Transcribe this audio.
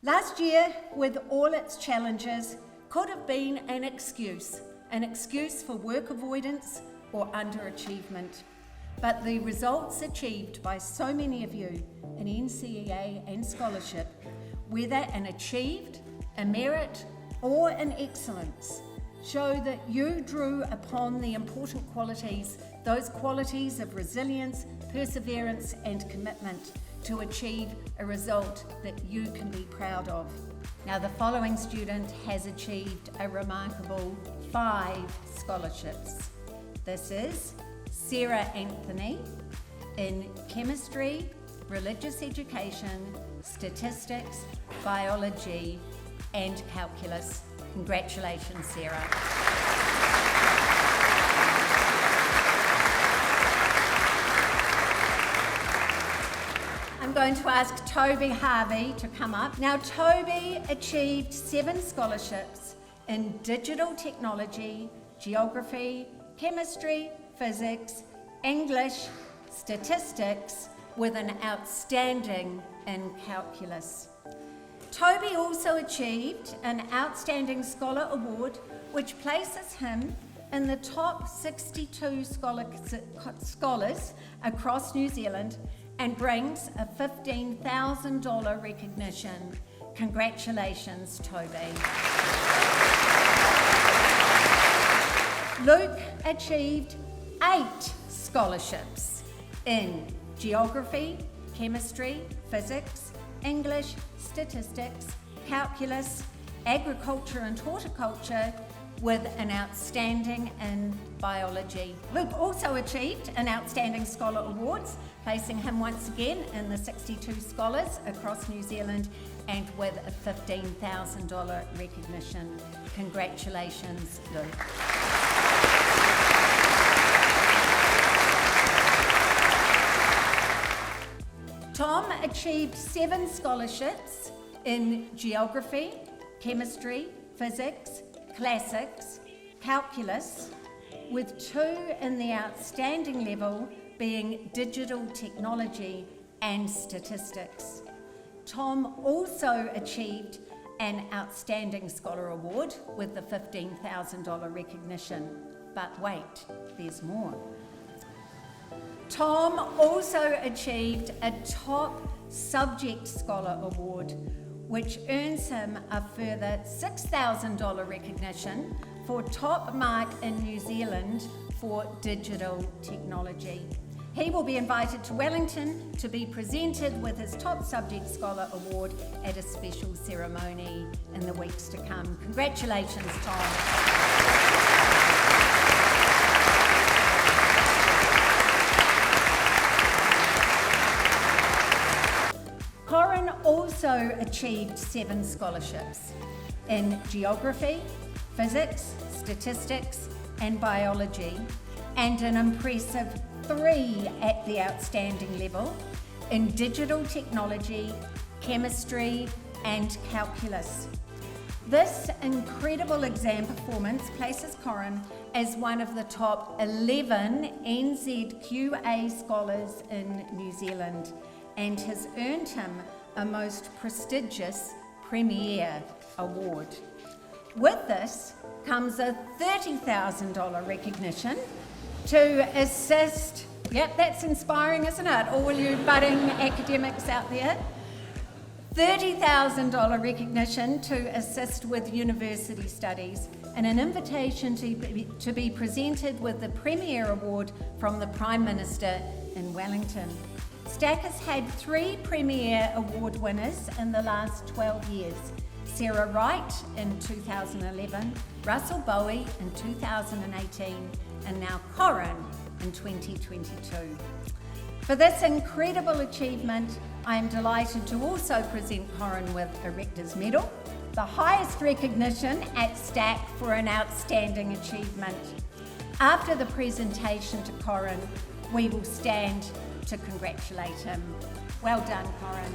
Last year, with all its challenges, could have been an excuse for work avoidance or underachievement. But the results achieved by so many of you in NCEA and Scholarship, whether an achieved, a merit, or an excellence, show that you drew upon the important qualities, those qualities of resilience, perseverance, and commitment to achieve a result that you can be proud of. Now, the following student has achieved a remarkable 5 scholarships. This is Sarah Anthony in Chemistry, Religious Education, Statistics, Biology, and Calculus. Congratulations, Sarah. I'm going to ask Toby Harvie to come up. Now, Toby achieved 7 scholarships in digital technology, geography, chemistry, physics, English, statistics, with an outstanding in calculus. Toby also achieved an Outstanding Scholar Award, which places him in the top 62 scholars across New Zealand and brings a $15,000 recognition. Congratulations, Toby. Luke achieved 8 scholarships in geography, chemistry, physics, English, statistics, calculus, agriculture and horticulture, with an outstanding in biology. Luke also achieved an Outstanding Scholar Awards, placing him once again in the 62 scholars across New Zealand and with a $15,000 recognition. Congratulations, Luke. Tom achieved 7 scholarships in geography, chemistry, physics, classics, calculus, with 2 in the outstanding level being digital technology and statistics. Tom also achieved an Outstanding Scholar Award with the $15,000 recognition. But wait, there's more. Tom also achieved a Top Subject Scholar Award, which earns him a further $6,000 recognition for top mark in New Zealand for digital technology. He will be invited to Wellington to be presented with his Top Subject Scholar Award at a special ceremony in the weeks to come. Congratulations, Tom. Corin also achieved 7 scholarships in geography, physics, statistics, and biology, and an impressive 3 at the outstanding level in digital technology, chemistry, and calculus. This incredible exam performance places Corin as one of the top 11 NZQA scholars in New Zealand, and has earned him a most prestigious Premier Award. With this comes a $30,000 recognition to assist, yep, that's inspiring, isn't it? All you budding academics out there. $30,000 recognition to assist with university studies, and an invitation to be presented with the Premier Award from the Prime Minister in Wellington. StAC has had 3 Premier Award winners in the last 12 years. Sarah Wright in 2011, Russell Bowie in 2018, and now Corin in 2022. For this incredible achievement, I am delighted to also present Corin with a Rector's Medal, the highest recognition at StAC for an outstanding achievement. After the presentation to Corin, we will stand to congratulate him. Well done, Corin.